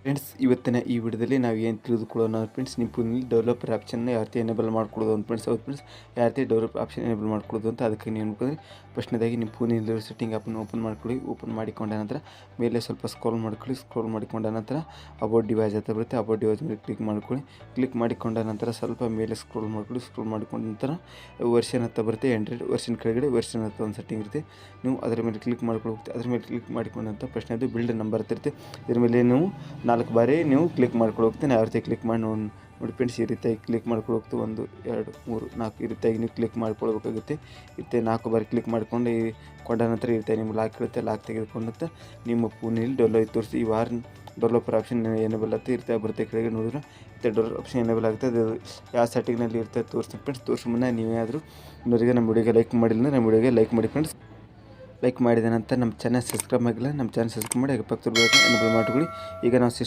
Friends, ಇವತ್ತಿನ ಈ ವಿಡಿಯೋದಲ್ಲಿ ನಾವು ಏನು ತಿಳಿದುಕೊಳ್ಳೋಣ ಫ್ರೆಂಡ್ಸ್, ನಿಮ್ಮ ಫೋನಲ್ಲಿ ಡೆವಲಪರ್ ಆಪ್ಷನ್ನ ಯಾವ ರೀತಿ ಎನೇಬಲ್ ಮಾಡ್ಕೊಳ್ಳೋದು ಅಂತ ಫ್ರೆಂಡ್ಸ್. ಹೌದು ಫ್ರೆಂಡ್ಸ್, ಯಾವ ರೀತಿ ಡೆವಲಪ್ ಆಪ್ಷನ್ ಎನೇಬಲ್ ಮಾಡ್ಕೊಳ್ಳೋದು ಅಂತ. ಅದಕ್ಕೆ ನೀವು ಅನ್ಕೊಂಡ್ರೆ ಫಸ್ಟ್ನೇದಾಗಿ ನಿಮ್ಮ ಫೋನಲ್ಲಿರೋ ಸೆಟ್ಟಿಂಗ್ ಆ್ಯಪನ್ನು ಓಪನ್ ಮಾಡ್ಕೊಳ್ಳಿ. ಓಪನ್ ಮಾಡಿಕೊಂಡ ನಂತರ ಮೇಲೆ ಸ್ವಲ್ಪ ಸ್ಕ್ರೋಲ್ ಮಾಡ್ಕೊಳ್ಳಿ. ಸ್ಕ್ರೋಲ್ ಮಾಡಿಕೊಂಡ ನಂತರ ಅಬೌಟ್ ಡಿವೈಸ್ ಅಂತ ಬರುತ್ತೆ. ಅಬೌಟ್ ಡಿವೈಸ್ ಮೇಲೆ ಕ್ಲಿಕ್ ಮಾಡ್ಕೊಳ್ಳಿ. ಕ್ಲಿಕ್ ಮಾಡಿಕೊಂಡ ನಂತರ ಸ್ವಲ್ಪ ಮೇಲೆ ಸ್ಕ್ರೋಲ್ ಮಾಡ್ಕೊಳ್ಳಿ. ಸ್ಕ್ರೋಲ್ ಮಾಡಿಕೊಂಡ ನಂತರ ವರ್ಷನ್ ಅಂತ ಬರುತ್ತೆ. ಆಂಡ್ರಾಯ್ಡ್ ವರ್ಷನ್ ಕೆಳಗಡೆ ವರ್ಷನ್ ಅಂತ ಒಂದು ಸೆಟ್ಟಿಂಗ್ ಇರುತ್ತೆ. ನೀವು ಅದರ ಮೇಲೆ ಕ್ಲಿಕ್ ಮಾಡ್ಕೊಂಡು ಹೋಗ್ತೀವಿ. ಅದ್ರ ಮೇಲೆ ಕ್ಲಿಕ್ ಮಾಡಿಕೊಂಡಂಥ ಪ್ರಶ್ನೆದು ಬಿಲ್ಡ್ ನಂಬರ್ ಇರುತ್ತೆ. ಇದ್ರ ಮೇಲೆ ನೀವು 4 ಬಾರಿ ನೀವು ಕ್ಲಿಕ್ ಮಾಡ್ಕೊಂಡು ಹೋಗ್ತೀನಿ. ಯಾವ ರೀತಿ ಕ್ಲಿಕ್ ಮಾಡಿ ನೋಡಿ ಫ್ರೆಂಡ್ಸ್, ಈ ರೀತಿಯಾಗಿ ಕ್ಲಿಕ್ ಮಾಡ್ಕೊಂಡು ಹೋಗ್ತೀವಿ. 1 2 3 4 ಈ ರೀತಿಯಾಗಿ ನೀವು ಕ್ಲಿಕ್ ಮಾಡ್ಕೊಳ್ಬೇಕಾಗುತ್ತೆ. ಈ ರೀತಿ 4 ಬಾರಿ ಕ್ಲಿಕ್ ಮಾಡ್ಕೊಂಡು ಕೊಂಡ ನಂತರ ಈ ರೀತಿಯಾಗಿ ನಿಮ್ಗೆ ಲಾಕ್ ಇರುತ್ತೆ. ಲಾಕ್ ತೆಗೆದುಕೊಂಡಂತ ನಿಮ್ಮ ಫೋನಲ್ಲಿ ಡೆವಲಪ್ ತೋರಿಸಿ ಈ ವಾರ ಡೆವಲಪರ್ ಆಪ್ಷನ್ ಎನೇಬಲ್ ಆಗುತ್ತೆ. ಈ ರೀತಿಯಾಗಿ ಬರುತ್ತೆ. ಕೆಳಗೆ ನೋಡಿದ್ರೆ ಈ ಡೆವಲಪ್ ಆಪ್ಷನ್ ಎನೇಬಲ್ ಆಗುತ್ತೆ. ಅದು ಯಾವ ಸೆಟ್ಟಿಂಗ್ನಲ್ಲಿ ಇರುತ್ತೆ ತೋರಿಸ್ತೀನಿ ಫ್ರೆಂಡ್ಸ್. ತೋರಿಸೋ ಮುನ್ನ ನೀವೇನಾದರೂ ಇನ್ನೊರಿಗೆ ನಮ್ಮ ವಿಡಿಯೋಗೆ ಲೈಕ್ ಮಾಡಿಲ್ಲ ನಮ್ಮ ವಿಡಿಯೋಗೆ ಲೈಕ್ ಮಾಡಿ ಫ್ರೆಂಡ್ಸ್. ಲೈಕ್ ಮಾಡಿದ ನಂತರ ನಮ್ಮ ಚಾನಲ್ ಸಬ್ಸ್ಕ್ರೈಬ್ ಆಗಿಲ್ಲ, ನಮ್ಮ ಚಾನಲ್ ಸಬ್ಸ್ಕ್ರೈಬ್ ಮಾಡಿ ಪಕ್ಕದ ಎನೇಬಲ್ ಮಾಡ್ಕೊಳ್ಳಿ. ಈಗ ನಾವು